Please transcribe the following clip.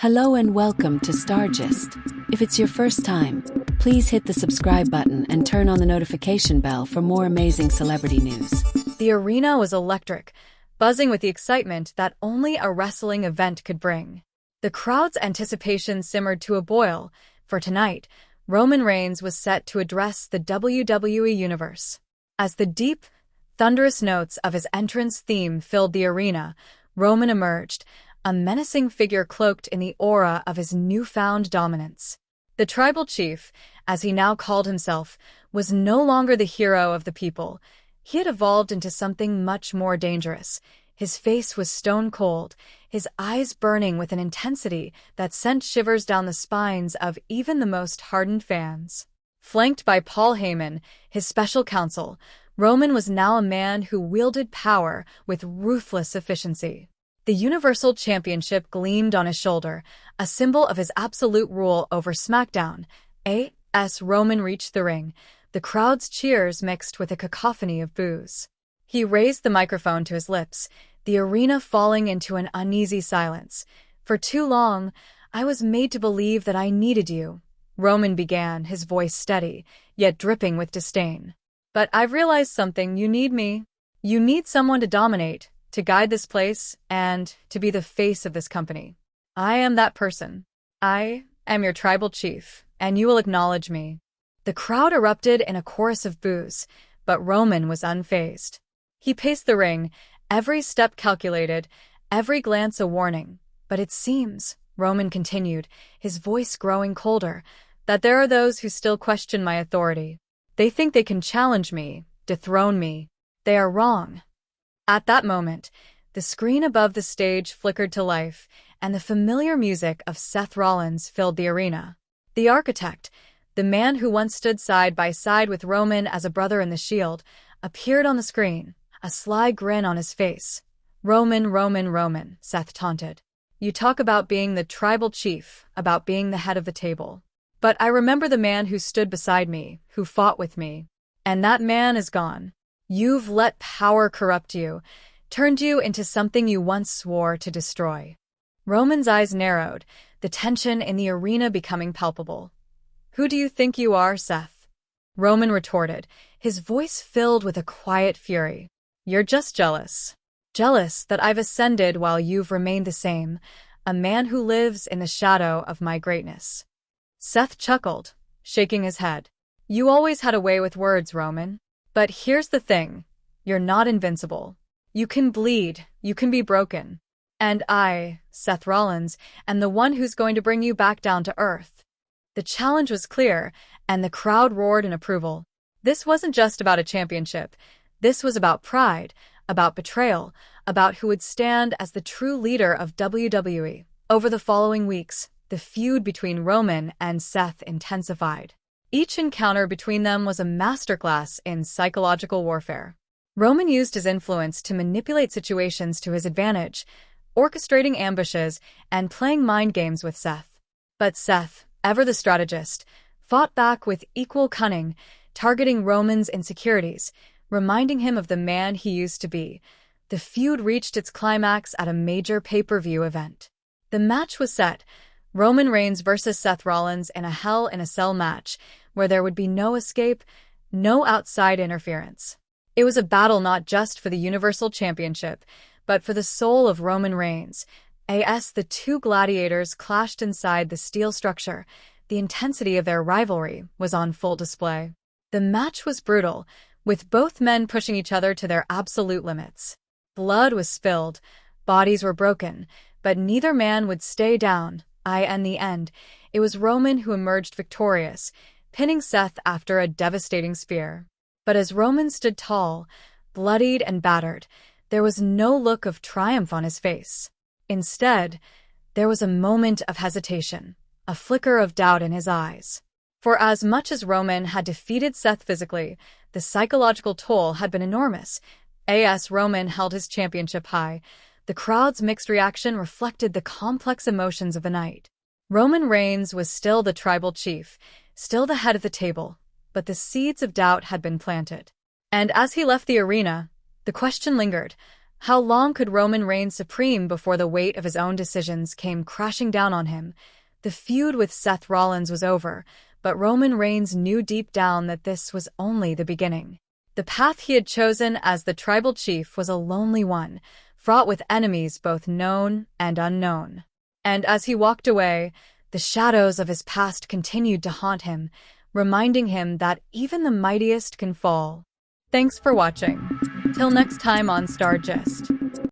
Hello and welcome to Stargist. If it's your first time, please hit the subscribe button and turn on the notification bell for more amazing celebrity news. The arena was electric, buzzing with the excitement that only a wrestling event could bring. The crowd's anticipation simmered to a boil, for tonight, Roman Reigns was set to address the WWE Universe. As the deep, thunderous notes of his entrance theme filled the arena, Roman emerged, a menacing figure cloaked in the aura of his newfound dominance. The tribal chief, as he now called himself, was no longer the hero of the people. He had evolved into something much more dangerous. His face was stone cold, his eyes burning with an intensity that sent shivers down the spines of even the most hardened fans. Flanked by Paul Heyman, his special counsel, Roman was now a man who wielded power with ruthless efficiency. The Universal Championship gleamed on his shoulder, a symbol of his absolute rule over SmackDown. As Roman reached the ring, the crowd's cheers mixed with a cacophony of boos. He raised the microphone to his lips, the arena falling into an uneasy silence. "For too long, I was made to believe that I needed you," Roman began, his voice steady, yet dripping with disdain. "But I've realized something. You need me. You need someone to dominate, to guide this place, and to be the face of this company. I am that person. I am your tribal chief, and you will acknowledge me." The crowd erupted in a chorus of boos, but Roman was unfazed. He paced the ring, every step calculated, every glance a warning. "But it seems," Roman continued, his voice growing colder, "that there are those who still question my authority. They think they can challenge me, dethrone me. They are wrong." At that moment, the screen above the stage flickered to life, and the familiar music of Seth Rollins filled the arena. The architect, the man who once stood side by side with Roman as a brother in the Shield, appeared on the screen, a sly grin on his face. Roman," Seth taunted. "You talk about being the tribal chief, about being the head of the table. But I remember the man who stood beside me, who fought with me. And that man is gone. You've let power corrupt you, turned you into something you once swore to destroy." Roman's eyes narrowed, the tension in the arena becoming palpable. "Who do you think you are, Seth?" Roman retorted, his voice filled with a quiet fury. "You're just jealous. Jealous that I've ascended while you've remained the same, a man who lives in the shadow of my greatness." Seth chuckled, shaking his head. "You always had a way with words, Roman. But here's the thing, you're not invincible. You can bleed, you can be broken. And I, Seth Rollins, am the one who's going to bring you back down to earth." The challenge was clear, and the crowd roared in approval. This wasn't just about a championship. This was about pride, about betrayal, about who would stand as the true leader of WWE. Over the following weeks, the feud between Roman and Seth intensified. Each encounter between them was a masterclass in psychological warfare. Roman used his influence to manipulate situations to his advantage, orchestrating ambushes and playing mind games with Seth. But Seth, ever the strategist, fought back with equal cunning, targeting Roman's insecurities, reminding him of the man he used to be. The feud reached its climax at a major pay-per-view event. The match was set, Roman Reigns versus Seth Rollins in a Hell in a Cell match, where there would be no escape, no outside interference. It was a battle not just for the Universal Championship, but for the soul of Roman Reigns. The two gladiators clashed inside the steel structure. The intensity of their rivalry was on full display. The match was brutal, with both men pushing each other to their absolute limits. Blood was spilled, bodies were broken, but neither man would stay down. In the end, it was Roman who emerged victorious, pinning Seth after a devastating spear. But as Roman stood tall, bloodied and battered, there was no look of triumph on his face. Instead, there was a moment of hesitation, a flicker of doubt in his eyes. For as much as Roman had defeated Seth physically, the psychological toll had been enormous. Roman held his championship high. The crowd's mixed reaction reflected the complex emotions of the night. Roman Reigns was still the tribal chief, still the head of the table, but the seeds of doubt had been planted. And as he left the arena, the question lingered, How long could Roman reign supreme before the weight of his own decisions came crashing down on him? The feud with Seth Rollins was over, but Roman Reigns knew deep down that this was only the beginning. The path he had chosen as the tribal chief was a lonely one, fraught with enemies both known and unknown. And as he walked away, the shadows of his past continued to haunt him, reminding him that even the mightiest can fall. Thanks for watching. Till next time on Star Gist.